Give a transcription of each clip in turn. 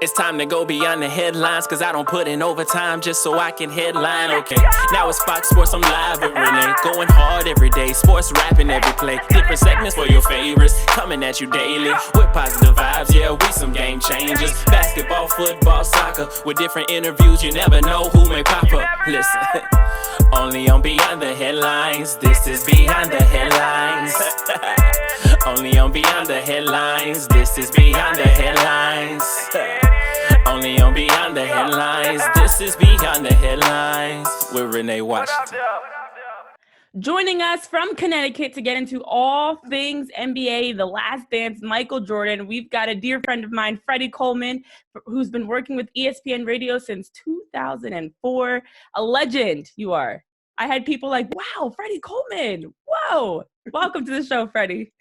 It's time to go beyond the headlines, cause I don't put in overtime just so I can headline, okay. Now it's Fox Sports, I'm live with Renee. Going hard every day, sports rapping every play. Different segments for your favorites, coming at you daily with positive vibes, yeah, we some game changers. Basketball, football, soccer, with different interviews, you never know who may pop up. Listen, only on Beyond the Headlines, this is Beyond the Headlines. Only on Beyond the Headlines, this is Beyond the Headlines. Only on Beyond the Headlines, this is Beyond the Headlines with Renee Washington. Joining us from Connecticut to get into all things NBA, The Last Dance, Michael Jordan, we've got a dear friend of mine, Freddie Coleman, who's been working with ESPN Radio since 2004. A legend you are. I had people like, wow, Freddie Coleman. Whoa. Welcome to the show, Freddie.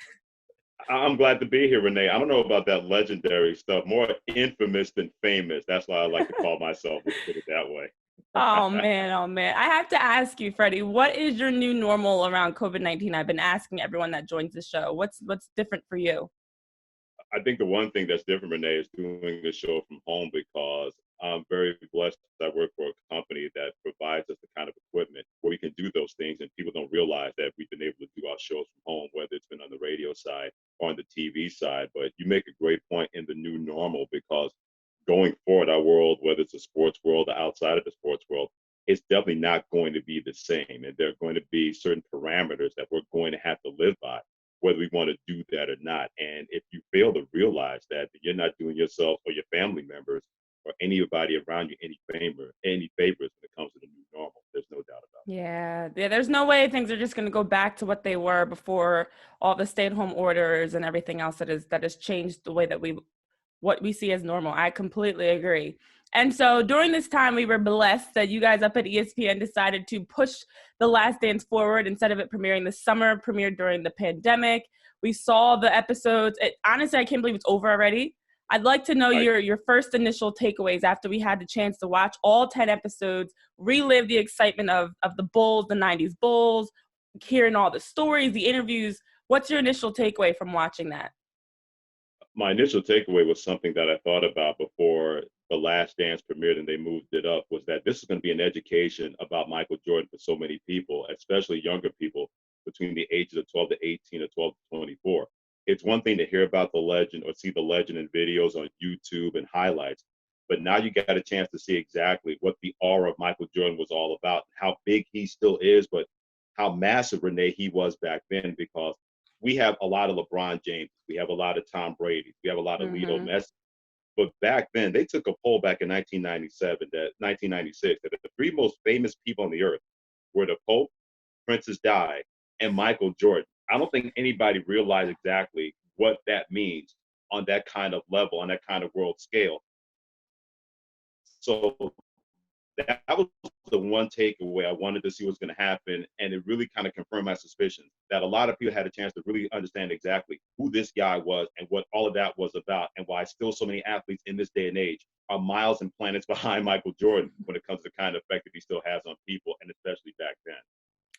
I'm glad to be here, Renee. I don't know about that legendary stuff. More infamous than famous. That's why I like to call myself. Let's put it that way. Oh, man. I have to ask you, Freddie, what is your new normal around COVID-19? I've been asking everyone that joins the show. What's different for you? I think the one thing that's different, Renee, is doing the show from home because I'm very blessed that I work for a company that provides us the kind of equipment where we can do those things, and people don't realize that we've been able to do our shows from home, whether it's been on the radio side or on the TV side. But you make a great point in the new normal because going forward, our world, whether it's a sports world or outside of the sports world, it's definitely not going to be the same. And there are going to be certain parameters that we're going to have to live by, whether we want to do that or not. And if you fail to realize that you're not doing yourself or your family members or anybody around you any favors when it comes to the new normal, there's no doubt about it. Yeah, there's no way things are just going to go back to what they were before all the stay-at-home orders and everything else that has changed the way that what we see as normal. I completely agree. And so during this time, we were blessed that you guys up at ESPN decided to push The Last Dance forward. Instead of it premiering this summer, premiered during the pandemic. We saw the episodes. Honestly, I can't believe it's over already. I'd like to know your first initial takeaways after we had the chance to watch all 10 episodes, relive the excitement of the Bulls, the 90s Bulls, hearing all the stories, the interviews. What's your initial takeaway from watching that? My initial takeaway was something that I thought about before The Last Dance premiered and they moved it up, was that this is going to be an education about Michael Jordan for so many people, especially younger people between the ages of 12 to 18 or 12 to 24. It's one thing to hear about the legend or see the legend in videos on YouTube and highlights, but now you got a chance to see exactly what the aura of Michael Jordan was all about, how big he still is, but how massive, Renee, he was back then, because we have a lot of LeBron James, we have a lot of Tom Brady, we have a lot of Lionel Messi. But back then, they took a poll back in 1996 that the three most famous people on the earth were the Pope, Princess Di, and Michael Jordan. I don't think anybody realized exactly what that means on that kind of level, on that kind of world scale. So that was the one takeaway. I wanted to see what's going to happen, and it really kind of confirmed my suspicions that a lot of people had a chance to really understand exactly who this guy was and what all of that was about, and why still so many athletes in this day and age are miles and planets behind Michael Jordan when it comes to the kind of effect that he still has on people, and especially back then.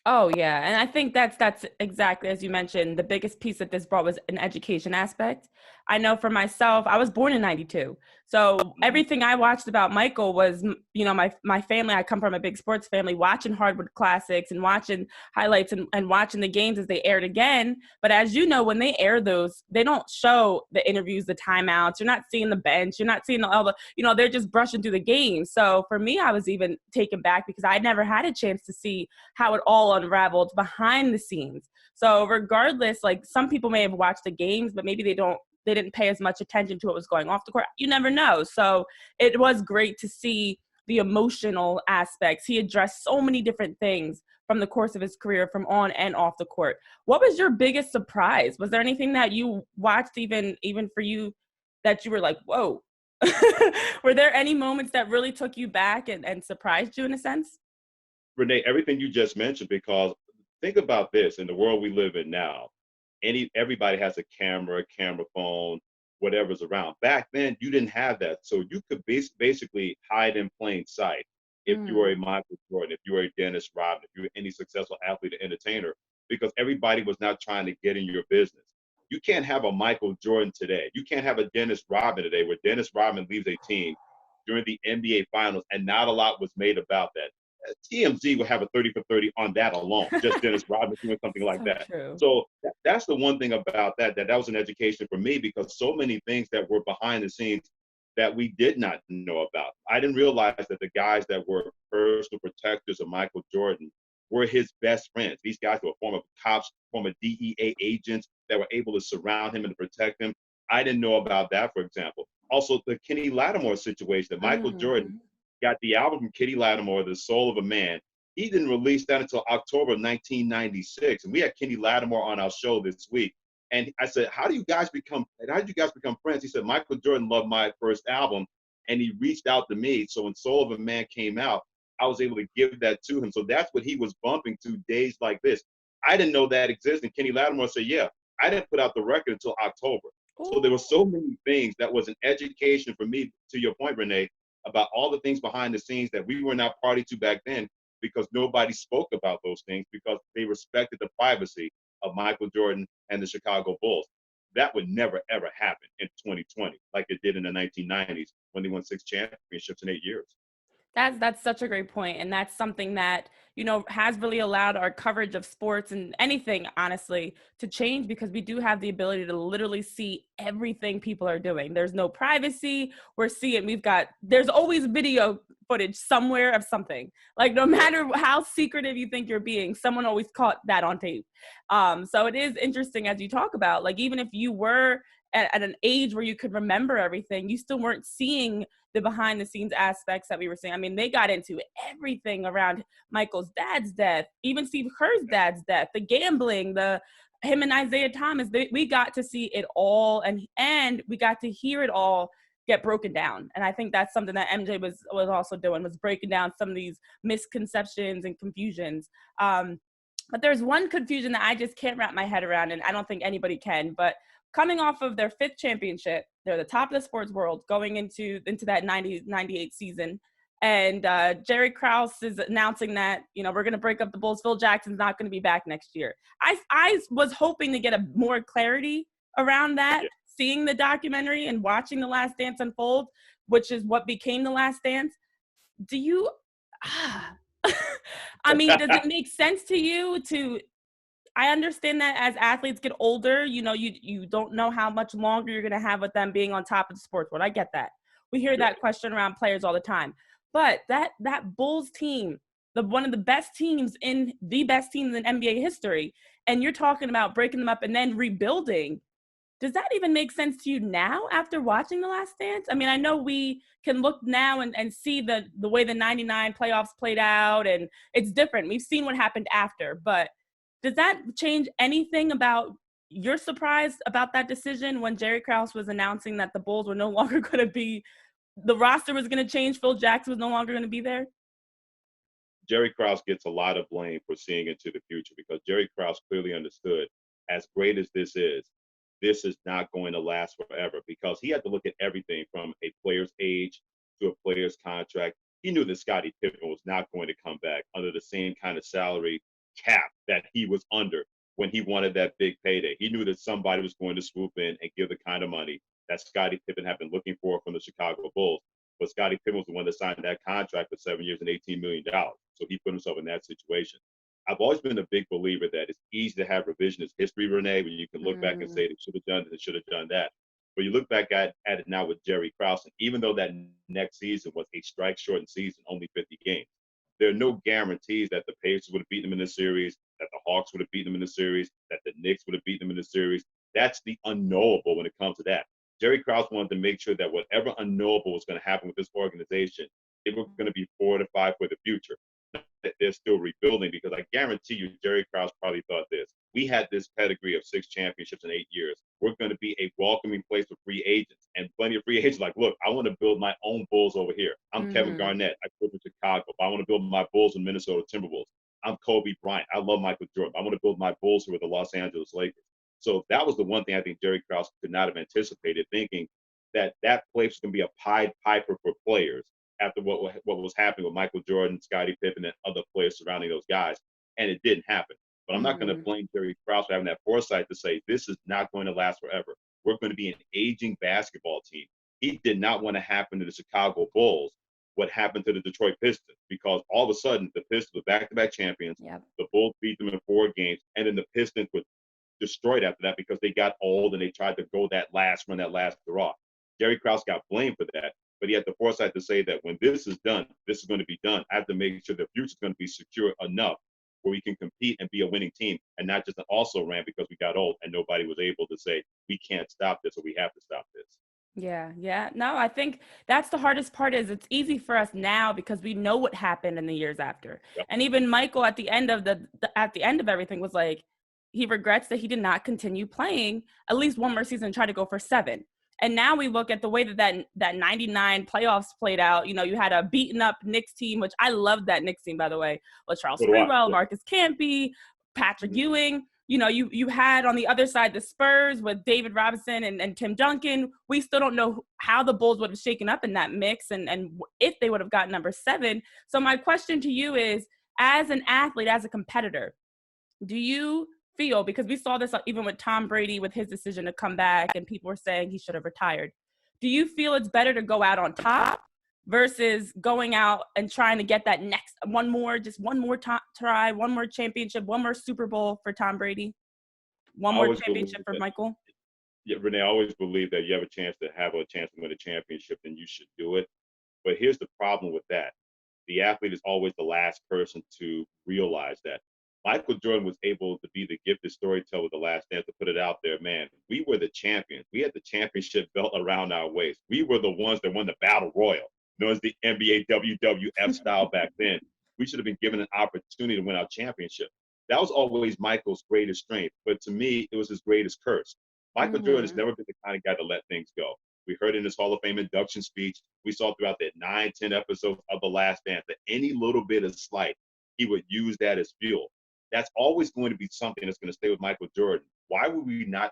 Oh, yeah. And I think that's exactly, as you mentioned, the biggest piece that this brought was an education aspect. I know for myself, I was born in 92. So everything I watched about Michael was, my family, I come from a big sports family, watching Hardwood Classics and watching highlights and watching the games as they aired again. But as you know, when they air those, they don't show the interviews, the timeouts. You're not seeing the bench. You're not seeing all the, they're just brushing through the game. So for me, I was even taken back because I never had a chance to see how it all unraveled behind the scenes. So regardless, like some people may have watched the games, but maybe they didn't pay as much attention to what was going off the court. You never know. So it was great to see the emotional aspects. He addressed so many different things from the course of his career, from on and off the court. What was your biggest surprise? Was there anything that you watched even for you that you were like, whoa? Were there any moments that really took you back and surprised you in a sense? Renee, everything you just mentioned, because think about this, in the world we live in now, everybody has a camera phone, whatever's around. Back then, you didn't have that. So you could basically hide in plain sight if you were a Michael Jordan, if you were a Dennis Rodman, if you were any successful athlete or entertainer, because everybody was not trying to get in your business. You can't have a Michael Jordan today. You can't have a Dennis Rodman today where Dennis Rodman leaves a team during the NBA Finals and not a lot was made about that. TMZ would have a 30 for 30 on that alone, just Dennis Rodman doing something like So that. true. So that's the one thing about that was an education for me, because so many things that were behind the scenes that we did not know about. I didn't realize that the guys that were personal protectors of Michael Jordan were his best friends. These guys were former cops, former DEA agents that were able to surround him and protect him. I didn't know about that, for example. Also, the Kenny Lattimore situation. Michael Jordan got the album from Kenny Lattimore, The Soul of a Man. He didn't release that until October 1996. And we had Kenny Lattimore on our show this week. And I said, how did you guys become friends? He said, Michael Jordan loved my first album and he reached out to me. So when Soul of a Man came out, I was able to give that to him. So that's what he was bumping to days like this. I didn't know that existed. And Kenny Lattimore said, yeah, I didn't put out the record until October. Ooh. So there were so many things that was an education for me, to your point, Renee, about all the things behind the scenes that we were not party to back then, because nobody spoke about those things because they respected the privacy of Michael Jordan and the Chicago Bulls. That would never, ever happen in 2020 like it did in the 1990s when they won 6 championships in 8 years. That's such a great point, and that's something that, you know, has really allowed our coverage of sports and anything, honestly, to change, because we do have the ability to literally see everything people are doing. There's no privacy. We're seeing, there's always video footage somewhere of something. Like, no matter how secretive you think you're being, someone always caught that on tape. So it is interesting, as you talk about, like, even if you were at an age where you could remember everything, you still weren't seeing the behind the scenes aspects that we were seeing. I mean, they got into everything around Michael's dad's death, even Steve Kerr's dad's death, the gambling, him and Isaiah Thomas. We got to see it all, and we got to hear it all get broken down. And I think that's something that MJ was also doing, was breaking down some of these misconceptions and confusions. But there's one confusion that I just can't wrap my head around, and I don't think anybody can, but coming off of their 5th championship, they're the top of the sports world going into that 98 season. And Jerry Krause is announcing that, you know, we're going to break up the Bulls. Phil Jackson's not going to be back next year. I was hoping to get a more clarity around that, seeing the documentary and watching The Last Dance unfold, which is what became The Last Dance. Do you, I mean, does it make sense to you I understand that as athletes get older, you know, you don't know how much longer you're going to have with them being on top of the sports world. I get that. We hear that question around players all the time. But that Bulls team, one of the best teams in NBA history, and you're talking about breaking them up and then rebuilding. Does that even make sense to you now after watching The Last Dance? I mean, I know we can look now and see the way the 99 playoffs played out, and it's different. We've seen what happened after, but does that change anything about your surprise about that decision when Jerry Krause was announcing that the Bulls were no longer going to be, the roster was going to change, Phil Jackson was no longer going to be there? Jerry Krause gets a lot of blame for seeing into the future, because Jerry Krause clearly understood, as great as this is not going to last forever, because he had to look at everything from a player's age to a player's contract. He knew that Scottie Pippen was not going to come back under the same kind of salary cap that he was under when he wanted that big payday. He knew that somebody was going to swoop in and give the kind of money that Scottie Pippen had been looking for from the Chicago Bulls. But Scottie Pippen was the one that signed that contract for 7 years and $18 million. So he put himself in that situation. I've always been a big believer that it's easy to have revisionist history, Renee, when you can look back and say they should have done this, they should have done that. But you look back at it now with Jerry Krause, and even though that next season was a strike-shortened season, only 50 games, there are no guarantees that the Pacers would have beaten them in the series, that the Hawks would have beaten them in the series, that the Knicks would have beaten them in the series. That's the unknowable when it comes to that. Jerry Krause wanted to make sure that whatever unknowable was going to happen with this organization, they were going to be fortified for the future. That they're still rebuilding, because I guarantee you, Jerry Krause probably thought this. We had this pedigree of 6 championships in 8 years. We're going to be a welcoming place for free agents. And plenty of free agents like, look, I want to build my own Bulls over here. I'm Kevin Garnett. I grew up in Chicago, but I want to build my Bulls in Minnesota Timberwolves. I'm Kobe Bryant. I love Michael Jordan. I want to build my Bulls here with the Los Angeles Lakers. So that was the one thing I think Jerry Krause could not have anticipated, thinking that that place was going to be a Pied Piper for players after what was happening with Michael Jordan, Scottie Pippen, and other players surrounding those guys. And it didn't happen. But I'm not going to Mm-hmm. blame Jerry Krause for having that foresight to say this is not going to last forever. We're going to be an aging basketball team. He did not want to happen to the Chicago Bulls what happened to the Detroit Pistons, because all of a sudden the Pistons were back-to-back champions. Yep. The Bulls beat them in 4 games, and then the Pistons were destroyed after that because they got old and they tried to go that last run, that last hurrah. Jerry Krause got blamed for that, but he had the foresight to say that when this is done, this is going to be done. I have to make sure the future is going to be secure enough where we can compete and be a winning team, and not just an also ran because we got old and nobody was able to say we can't stop this or we have to stop this. Yeah, yeah. No, I think that's the hardest part is it's easy for us now because we know what happened in the years after. Yep. And even Michael at the end of at the end of everything was like, he regrets that he did not continue playing at least one more season and try to go for 7. And now we look at the way that 99 playoffs played out. You know, you had a beaten up Knicks team, which I loved that Knicks team, by the way, with Charles So do I. Sprewell, Yeah. Marcus Camby, Patrick Mhm. Ewing. You know, you had on the other side the Spurs with David Robinson and Tim Duncan. We still don't know how the Bulls would have shaken up in that mix and if they would have gotten number 7. So my question to you is, as an athlete, as a competitor, do you feel, because we saw this even with Tom Brady with his decision to come back and people were saying he should have retired, do you feel it's better to go out on top versus going out and trying to get that next one more try, one more championship, one more Super Bowl for Tom Brady, one I more always championship believe for that, Michael? yeah, Renee, I always believe that you have a chance to win a championship, then you should do it. But here's the problem with that. The athlete is always the last person to realize that. Michael Jordan was able to be the gifted storyteller with The Last Dance, to put it out there. Man, we were the champions. We had the championship belt around our waist. We were the ones that won the Battle Royal, known as the NBA WWF style back then. We should have been given an opportunity to win our championship. That was always Michael's greatest strength. But to me, it was his greatest curse. Michael Jordan has Mm-hmm. never been the kind of guy to let things go. We heard in his Hall of Fame induction speech, we saw throughout that 9, 10 episodes of The Last Dance, that any little bit of slight, he would use that as fuel. That's always going to be something that's going to stay with Michael Jordan. Why were we not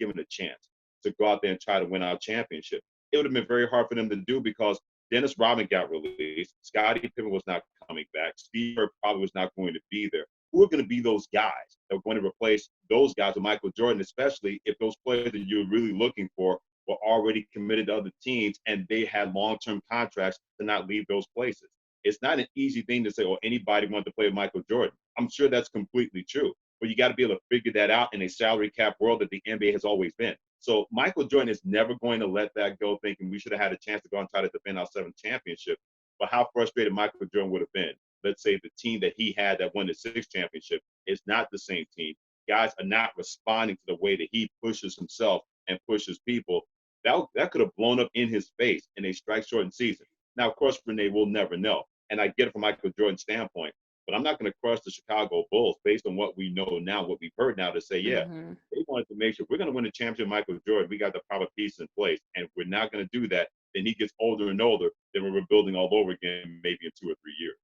given a chance to go out there and try to win our championship? It would have been very hard for them to do because Dennis Rodman got released. Scottie Pippen was not coming back. Steve Kerr probably was not going to be there. Who are going to be those guys that are going to replace those guys with Michael Jordan, especially if those players that you're really looking for were already committed to other teams and they had long-term contracts to not leave those places? It's not an easy thing to say, oh, anybody wants to play with Michael Jordan. I'm sure that's completely true, but you got to be able to figure that out in a salary cap world that the NBA has always been. So Michael Jordan is never going to let that go, thinking we should have had a chance to go and try to defend our 7th championship. But how frustrated Michael Jordan would have been. Let's say the team that he had that won the 6th championship is not the same team. Guys are not responding to the way that he pushes himself and pushes people. That could have blown up in his face in a strike-shortened season. Now, of course, Renee, we'll never know. And I get it from Michael Jordan's standpoint, but I'm not going to crush the Chicago Bulls based on what we know now, what we've heard now, to say, yeah, Mm-hmm. they wanted to make sure we're going to win the championship, Michael Jordan. We got the proper pieces in place. And if we're not going to do that, then he gets older and older, then we're rebuilding all over again, maybe in 2 or 3 years.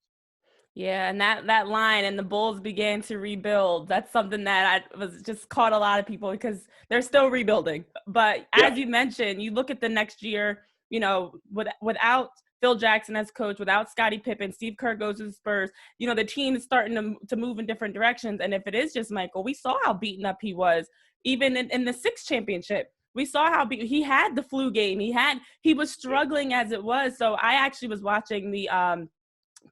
Yeah, and that line, and the Bulls began to rebuild. That's something that I was just caught a lot of people because they're still rebuilding. But Yeah. as you mentioned, you look at the next year, you know, without Phil Jackson as coach, without Scottie Pippen, Steve Kerr goes to the Spurs, you know, the team is starting to move in different directions. And if it is just Michael, we saw how beaten up he was, even in the 6th championship. We saw how he had the flu game. He was struggling as it was. So I actually was watching the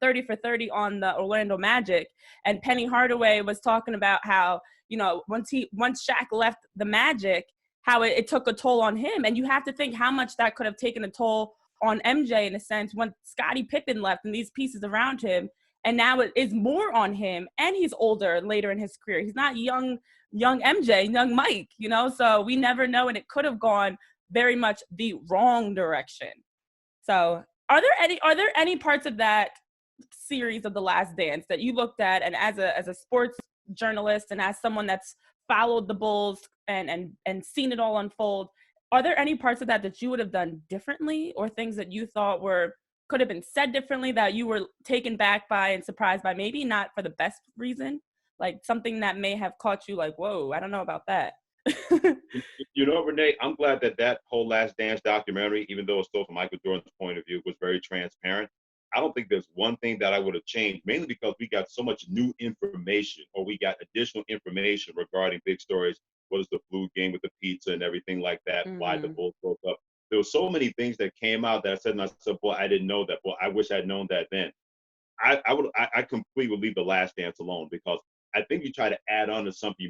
30 for 30 on the Orlando Magic, and Penny Hardaway was talking about how, you know, once Shaq left the Magic, how it took a toll on him. And you have to think how much that could have taken a toll on MJ in a sense when Scottie Pippen left and these pieces around him. And now it is more on him, and he's older later in his career. He's not young MJ, young Mike, you know, so we never know. And it could have gone very much the wrong direction. So are there any parts of that series of The Last Dance that you looked at, and as a sports journalist and as someone that's followed the Bulls and seen it all unfold, are there any parts of that you would have done differently, or things that you thought could have been said differently that you were taken back by and surprised by, maybe not for the best reason, like something that may have caught you like, whoa, I don't know about that? You know, Renee, I'm glad that whole Last Dance documentary, even though it's still from Michael Jordan's point of view, was very transparent. I don't think there's one thing that I would have changed, mainly because we got so much new information, or we got additional information regarding big stories. What is the flu game with the pizza and everything like that? Why the Mm-hmm. Bulls broke up? There were so many things that came out that I said to myself, boy, I didn't know that. Boy, I wish I'd known that then. I completely would leave The Last Dance alone, because I think you try to add on to something,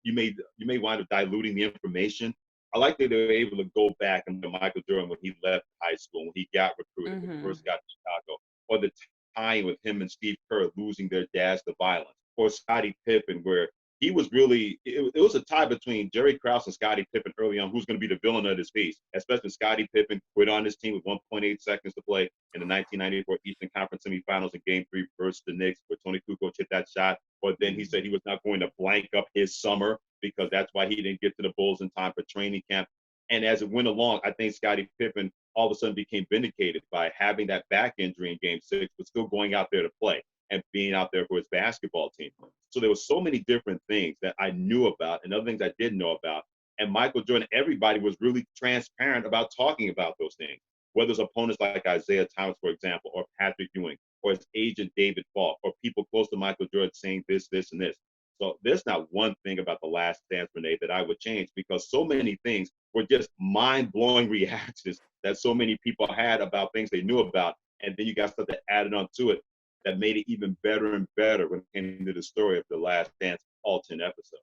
you may wind up diluting the information. I like that they were able to go back and look at Michael Jordan when he left high school, when he got recruited, when he Mm-hmm. first got to Chicago, or the time with him and Steve Kerr losing their dads to violence, or Scottie Pippen, where he was really, it was a tie between Jerry Krause and Scottie Pippen early on, who's going to be the villain of this piece, especially Scottie Pippen quit on his team with 1.8 seconds to play in the 1994 Eastern Conference semifinals in Game 3 versus the Knicks, where Tony Kukoc hit that shot. But then he said he was not going to blank up his summer, because that's why he didn't get to the Bulls in time for training camp. And as it went along, I think Scottie Pippen all of a sudden became vindicated by having that back injury in Game 6, but still going out there to play and being out there for his basketball team. So there were so many different things that I knew about and other things I didn't know about. And Michael Jordan, everybody was really transparent about talking about those things, whether it's opponents like Isaiah Thomas, for example, or Patrick Ewing, or his agent David Falk, or people close to Michael Jordan saying this, this, and this. So there's not one thing about The Last Dance, Renee, that I would change, because so many things were just mind-blowing reactions that so many people had about things they knew about. And then you got stuff that added on to it that made it even better and better when it came to the story of The Last Dance, all 10 episodes.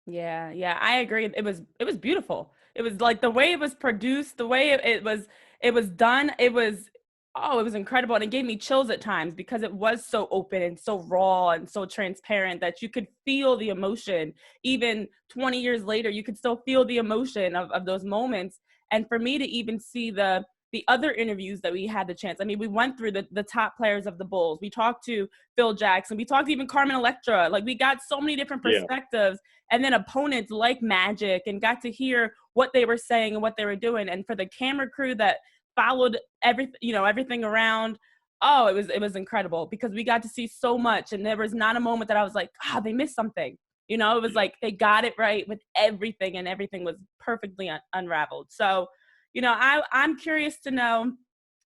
Yeah, yeah, I agree. It was beautiful. It was like the way it was produced, the way it was done. It was incredible, and it gave me chills at times because it was so open and so raw and so transparent that you could feel the emotion. Even 20 years later, you could still feel the emotion of those moments. And for me to even see the other interviews that we had the chance. I mean, we went through the top players of the Bulls. We talked to Phil Jackson. We talked to even Carmen Electra. Like, we got so many different Yeah, perspectives, and then opponents like Magic, and got to hear what they were saying and what they were doing. And for the camera crew that followed everything around, oh, it was incredible, because we got to see so much, and there was not a moment that I was like, they missed something. It was yeah. like they got it right with everything, and everything was perfectly unraveled. So, I'm curious to know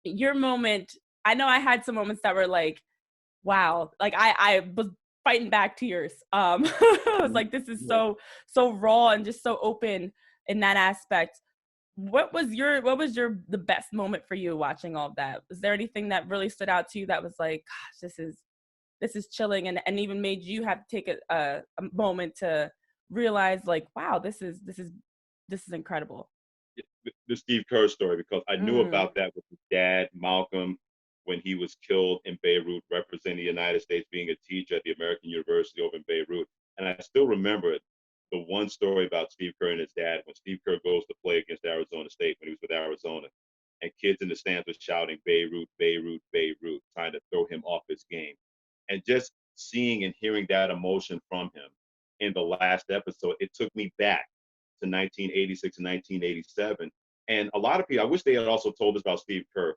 your moment. I know I had some moments that were like, wow, like I was fighting back tears. I was like, this is Yeah. so raw and just so open in that aspect. What was your the best moment for you watching all of that? Was there anything that really stood out to you that was like, gosh, this is chilling, and even made you have to take a moment to realize, like, wow, this is incredible. The Steve Kerr story, because I knew Mm, about that with his dad, Malcolm, when he was killed in Beirut, representing the United States, being a teacher at the American University over in Beirut. And I still remember it, the one story about Steve Kerr and his dad, when Steve Kerr goes to play against Arizona State when he was with Arizona, and kids in the stands were shouting Beirut, Beirut, Beirut, trying to throw him off his game. And just seeing and hearing that emotion from him in the last episode, it took me back to 1986 and 1987. And a lot of people, I wish they had also told us about Steve Kerr.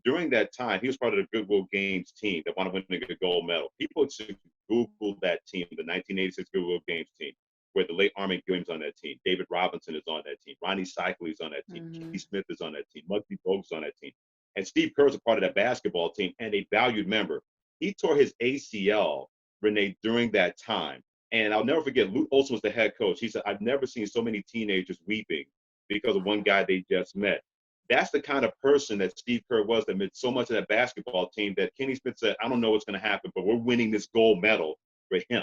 During that time, he was part of the Goodwill Games team that wanted to win a gold medal. People should Google that team, the 1986 Goodwill Games team, where the late Armin Gilliam's on that team. David Robinson is on that team. Ronnie Cycli is on that team. mm-hmm. Keith Smith is on that team. Muggsy Bogues is on that team. And Steve Kerr is a part of that basketball team and a valued member. He tore his ACL, Renee, during that time. And I'll never forget, Luke Olson was the head coach. He said, I've never seen so many teenagers weeping because of one guy they just met. That's the kind of person that Steve Kerr was, that meant so much of that basketball team, that Kenny Smith said, I don't know what's going to happen, but we're winning this gold medal for him.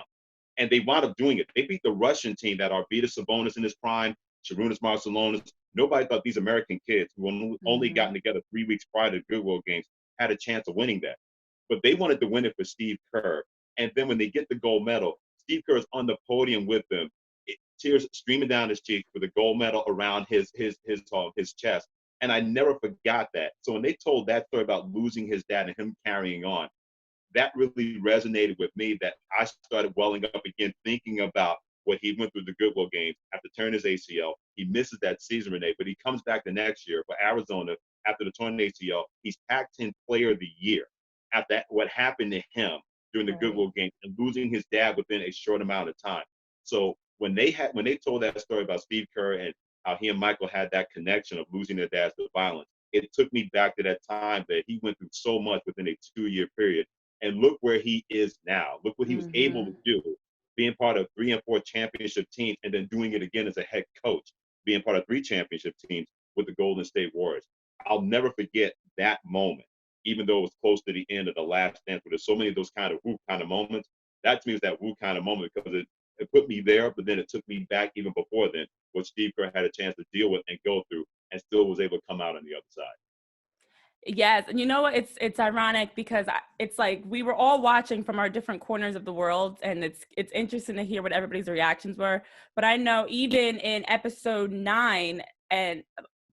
And they wound up doing it. They beat the Russian team that Arvydas Sabonis in his prime, Sharunas Marciulionis. Nobody thought these American kids, who only Mm-hmm. gotten together 3 weeks prior to the Goodwill Games, had a chance of winning that. But they wanted to win it for Steve Kerr. And then when they get the gold medal, Steve Kerr is on the podium with them, tears streaming down his cheeks, with a gold medal around his chest. And I never forgot that. So when they told that story about losing his dad and him carrying on, that really resonated with me, that I started welling up again, thinking about what he went through the Goodwill Games after tearing his ACL. He misses that season, Renee, but he comes back the next year for Arizona after the torn ACL. He's Pac-10 Player of the Year after that, what happened to him during the Right. Goodwill Games and losing his dad within a short amount of time. So when they told that story about Steve Kerr and how he and Michael had that connection of losing their dads to violence, it took me back to that time that he went through so much within a 2-year period. And look where he is now. Look what he was able to do, being part of 3 and 4 championship teams, and then doing it again as a head coach, being part of 3 championship teams with the Golden State Warriors. I'll never forget that moment, even though it was close to the end of the last dance, where there's so many of those kind of woo kind of moments. That to me is that woo kind of moment, because it put me there, but then it took me back even before then, what Steve Kerr had a chance to deal with and go through, and still was able to come out on the other side. Yes, and you know what? It's ironic because it's like we were all watching from our different corners of the world, and it's interesting to hear what everybody's reactions were. But I know even in episode 9, and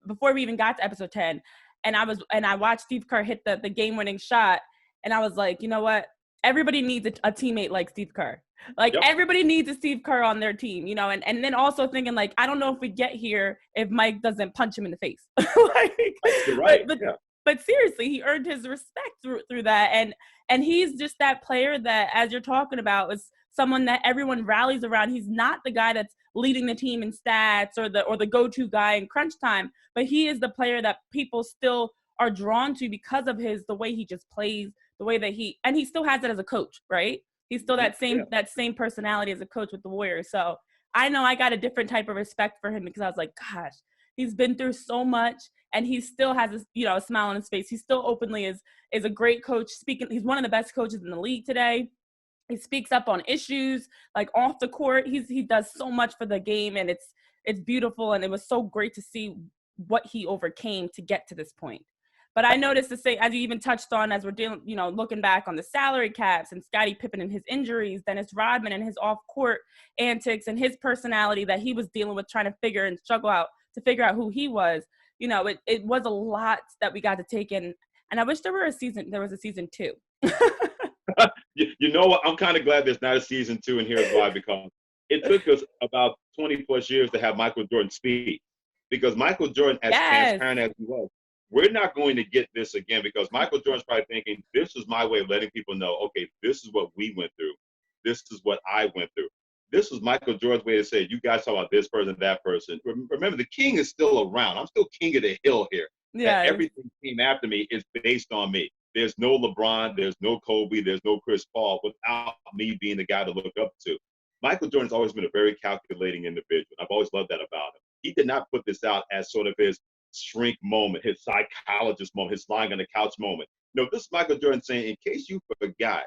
before we even got to episode 10, and I watched Steve Kerr hit the game-winning shot, and I was like, you know what? Everybody needs a teammate like Steve Kerr. Like everybody needs a Steve Kerr on their team, you know, and then also thinking like, I don't know if we get here if Mike doesn't punch him in the face. You're right. But seriously, he earned his respect through that. And he's just that player that, as you're talking about, is someone that everyone rallies around. He's not the guy that's leading the team in stats or the go-to guy in crunch time, but he is the player that people still are drawn to because of the way he just plays, the way that he still has it as a coach, right? He's still that same personality as a coach with the Warriors. So I know I got a different type of respect for him because I was like, gosh, he's been through so much, and he still has a smile on his face. He still openly is a great coach. He's one of the best coaches in the league today. He speaks up on issues like off the court. He does so much for the game, and it's beautiful. And it was so great to see what he overcame to get to this point. But I noticed as you even touched on, as we're dealing, looking back on the salary caps and Scottie Pippen and his injuries, Dennis Rodman and his off-court antics and his personality that he was dealing with, trying to figure out who he was. It was a lot that we got to take in, and I wish there was a season 2. You know what? I'm kind of glad there's not a season 2, and here's why. Because it took us about 20 plus years to have Michael Jordan speak. Because Michael Jordan, as transparent as he was, we're not going to get this again, because Michael Jordan's probably thinking, this is my way of letting people know, okay, this is what we went through. This is what I went through. This was Michael Jordan's way to say, you guys talk about this person, that person. Remember, the king is still around. I'm still king of the hill here. Yeah. Everything came after me is based on me. There's no LeBron, there's no Kobe, there's no Chris Paul without me being the guy to look up to. Michael Jordan's always been a very calculating individual. I've always loved that about him. He did not put this out as sort of his shrink moment, his psychologist moment, his lying on the couch moment. No, this is Michael Jordan saying, in case you forgot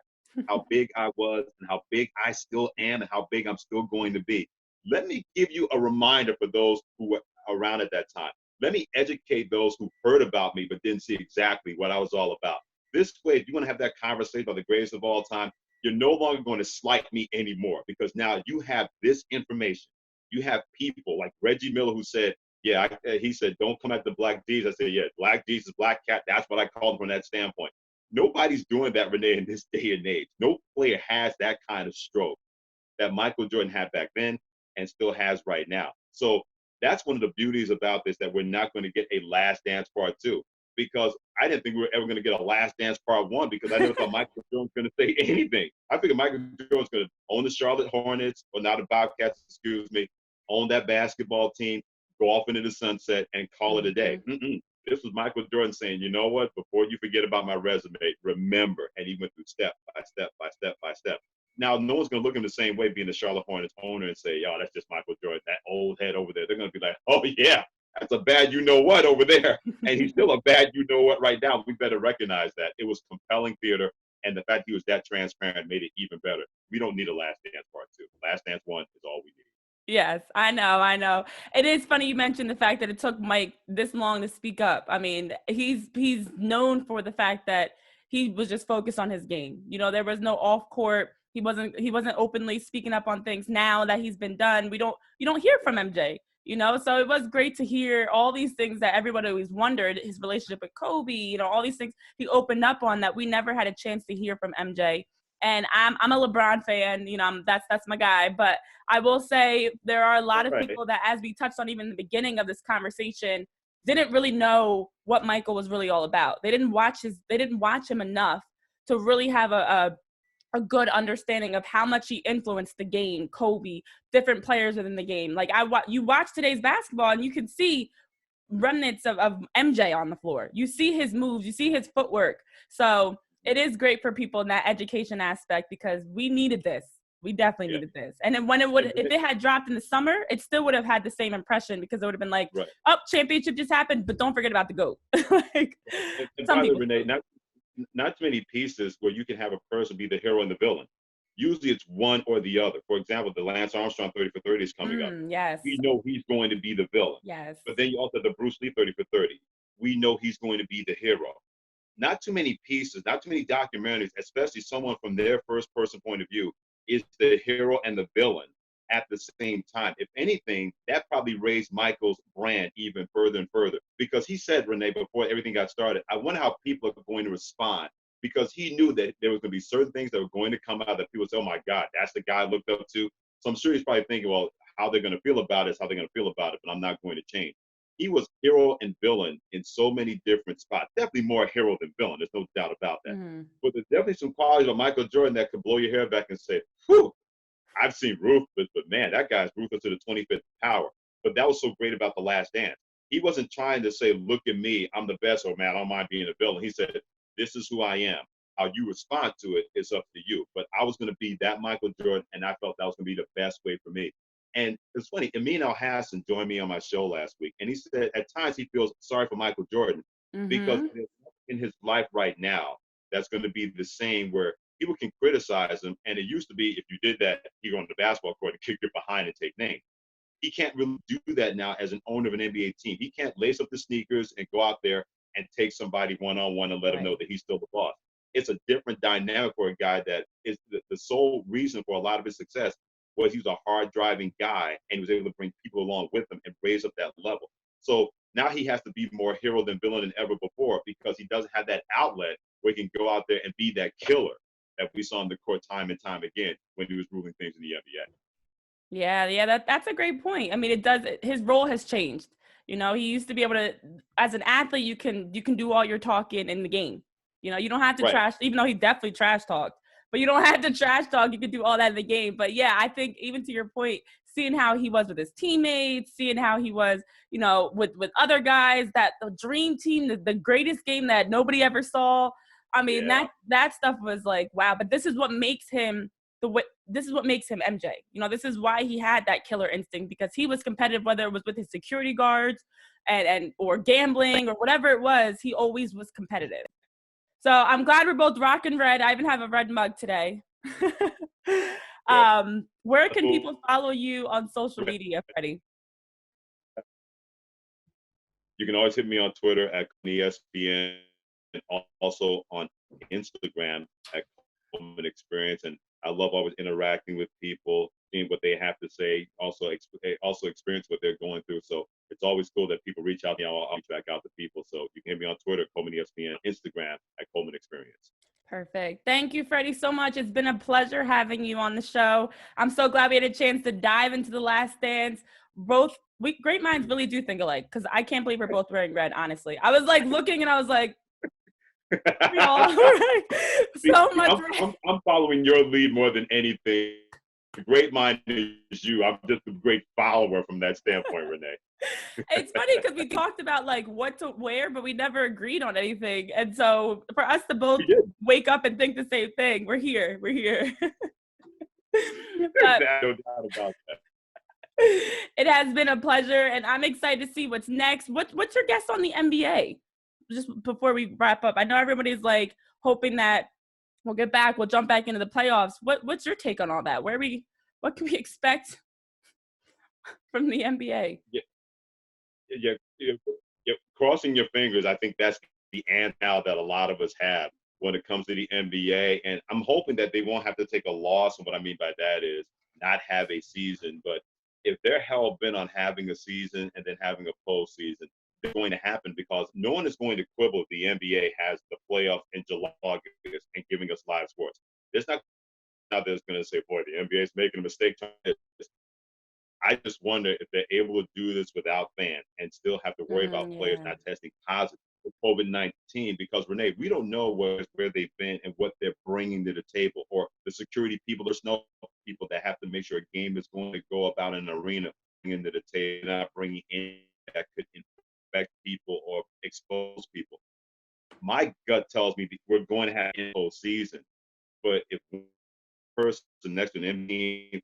how big I was and how big I still am and how big I'm still going to be, let me give you a reminder for those who were around at that time. Let me educate those who heard about me but didn't see exactly what I was all about. This way, if you want to have that conversation about the greatest of all time, you're no longer going to slight me anymore, because now you have this information. You have people like Reggie Miller who said, he said, don't come at the Black D's. I said, yeah, Black D's is Black Cat. That's what I called from that standpoint. Nobody's doing that, Renee, in this day and age. No player has that kind of stroke that Michael Jordan had back then and still has right now. So that's one of the beauties about this, that we're not going to get a Last Dance Part 2, because I didn't think we were ever going to get a Last Dance Part 1, because I never thought Michael Jordan was going to say anything. I figured Michael Jordan was going to own the Charlotte Hornets, or not the Bobcats, own that basketball team, go off into the sunset, and call it a day. This was Michael Jordan saying, you know what, before you forget about my resume, remember. And he went through step by step by step by step. Now, no one's going to look at him the same way, being the Charlotte Hornets owner, and say, yo, that's just Michael Jordan, that old head over there. They're going to be like, oh, yeah, that's a bad you-know-what over there. And he's still a bad you-know-what right now. We better recognize that. It was compelling theater, and the fact he was that transparent made it even better. We don't need a Last Dance Part 2. Last Dance 1 is all we need. Yes, I know. It is funny you mentioned the fact that it took Mike this long to speak up. I mean, he's known for the fact that he was just focused on his game. There was no off court. He wasn't openly speaking up on things. Now that he's been done, you don't hear from MJ. So it was great to hear all these things that everybody always wondered, his relationship with Kobe, all these things he opened up on that we never had a chance to hear from MJ. And I'm a LeBron fan, that's my guy. But I will say there are a lot of people that, as we touched on even in the beginning of this conversation, didn't really know what Michael was really all about. They didn't watch him enough to really have a good understanding of how much he influenced the game, Kobe, different players within the game. Like you watch today's basketball and you can see remnants of MJ on the floor. You see his moves, you see his footwork. So it is great for people in that education aspect because we needed this. We definitely needed this. And then if it had dropped in the summer, it still would have had the same impression because it would have been like, Right. oh, championship just happened, but don't forget about the GOAT. Like, And some by the way, people. Renee, not too many pieces where you can have a person be the hero and the villain. Usually it's one or the other. For example, the Lance Armstrong 30 for 30 is coming up. Yes. We know he's going to be the villain. Yes. But then you also have the Bruce Lee 30 for 30. We know he's going to be the hero. Not too many pieces, not too many documentaries, especially someone from their first person point of view, is the hero and the villain at the same time. If anything, that probably raised Michael's brand even further and further. Because he said, Renee, before everything got started, I wonder how people are going to respond. Because he knew that there was going to be certain things that were going to come out that people say, oh my God, that's the guy I looked up to. So I'm sure he's probably thinking, well, how they're going to feel about it is how they're going to feel about it, but I'm not going to change. He was hero and villain in so many different spots. Definitely more hero than villain. There's no doubt about that. Mm-hmm. But there's definitely some qualities of Michael Jordan that could blow your hair back and say, whew, I've seen ruthless, but man, that guy's ruthless to the 25th power. But that was so great about The Last Dance. He wasn't trying to say, look at me, I'm the best, or man, I don't mind being a villain. He said, this is who I am. How you respond to it is up to you. But I was going to be that Michael Jordan, and I felt that was going to be the best way for me. And it's funny, Amin Al-Hassan joined me on my show last week, and he said at times he feels sorry for Michael Jordan because in his life right now, that's going to be the same where people can criticize him. And it used to be if you did that, you go on the basketball court and kick your behind and take names. He can't really do that now as an owner of an NBA team. He can't lace up the sneakers and go out there and take somebody one-on-one and let him know that he's still the boss. It's a different dynamic for a guy that is the sole reason for a lot of his success was he was a hard driving guy and he was able to bring people along with him and raise up that level. So now he has to be more hero than villain than ever before because he doesn't have that outlet where he can go out there and be that killer that we saw on the court time and time again when he was ruling things in the NBA. Yeah, that's a great point. I mean, his role has changed. You know, he used to be able to, as an athlete, you can do all your talking in the game. You know, you don't have to trash, even though he definitely trash talked, but you don't have to trash talk. You can do all that in the game. But yeah, I think even to your point, seeing how he was with his teammates, seeing how he was, you know, with other guys, that the dream team, the greatest game that nobody ever saw. I mean, that stuff was like, wow. But this is what makes him this is what makes him MJ. You know, this is why he had that killer instinct because he was competitive, whether it was with his security guards and or gambling or whatever it was, he always was competitive. So I'm glad we're both rocking red. I even have a red mug today. Where can people follow you on social media, Freddie? You can always hit me on Twitter at ESPN and also on Instagram at Coleman Experience. And I love always interacting with people, seeing what they have to say, also experience what they're going through. So it's always cool that people reach out to me. I'll reach back out to people. So you can hit me on Twitter, Coleman ESPN, Instagram at Coleman Experience. Perfect. Thank you, Freddie, so much. It's been a pleasure having you on the show. I'm so glad we had a chance to dive into The Last Dance. Great minds really do think alike because I can't believe we're both wearing red, honestly. I was like looking and I was like, so much. I'm following your lead more than anything. The great mind is you. I'm just a great follower from that standpoint, Renee. It's funny because we talked about like what to wear, but we never agreed on anything. And so for us to both wake up and think the same thing, we're here. But, no doubt about that. It has been a pleasure, and I'm excited to see what's next. What's your guess on the NBA? Just before we wrap up, I know everybody's like hoping that we'll jump back into the playoffs. What's your take on all that? What can we expect from the NBA? Yeah. Crossing your fingers, I think that's the answer now that a lot of us have when it comes to the NBA. And I'm hoping that they won't have to take a loss. And what I mean by that is not have a season. But if they're hell bent on having a season and then having a postseason, it's going to happen because no one is going to quibble if the NBA has the playoffs in July, August, and giving us live sports. There's not out there that's going to say, boy, the NBA is making a mistake. I just wonder if they're able to do this without fans and still have to worry about players not testing positive for COVID-19 because, Renee, we don't know where they've been and what they're bringing to the table or the security people. There's no people that have to make sure a game is going to go about an arena into the table, not bringing in that could affect people or expose people. My gut tells me that we're going to have a whole season, but if one person next to an MVP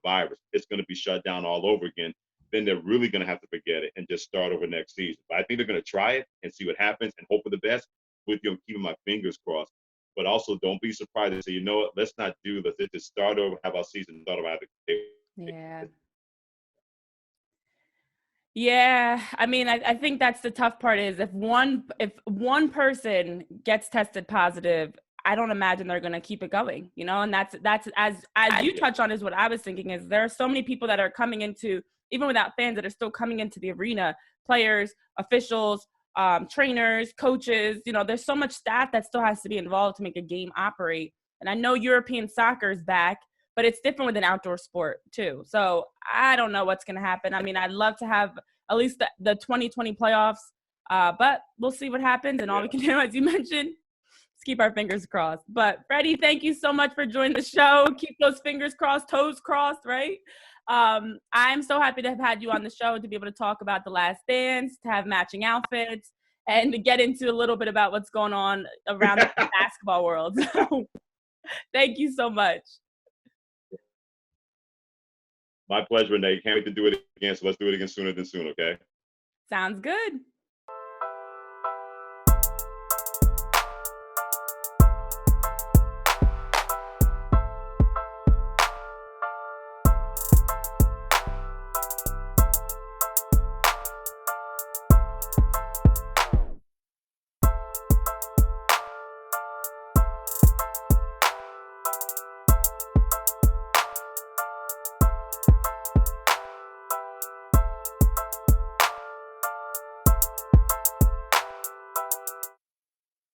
virus, it's going to be shut down all over again. Then they're really going to have to forget it and just start over next season. But I think they're going to try it and see what happens and hope for the best with you, keeping my fingers crossed. But also, don't be surprised and say, you know what, let's not do this. Let's just start over, have our season, start over. Yeah. Yeah, I mean, I think that's the tough part is if one person gets tested positive, I don't imagine they're going to keep it going, you know, and that's as you touch on is what I was thinking is there are so many people that are coming into, even without fans, that are still coming into the arena, players, officials, trainers, coaches, you know, there's so much staff that still has to be involved to make a game operate. And I know European soccer is back, but it's different with an outdoor sport too. So I don't know what's going to happen. I mean, I'd love to have at least the 2020 playoffs, but we'll see what happens. And all we can do, as you mentioned, is keep our fingers crossed. But Freddie, thank you so much for joining the show. Keep those fingers crossed, toes crossed, right? I'm so happy to have had you on the show to be able to talk about The Last Dance, to have matching outfits, and to get into a little bit about what's going on around the basketball world. So thank you so much. My pleasure, Renee. Can't wait to do it again. So let's do it again sooner than soon, okay? Sounds good.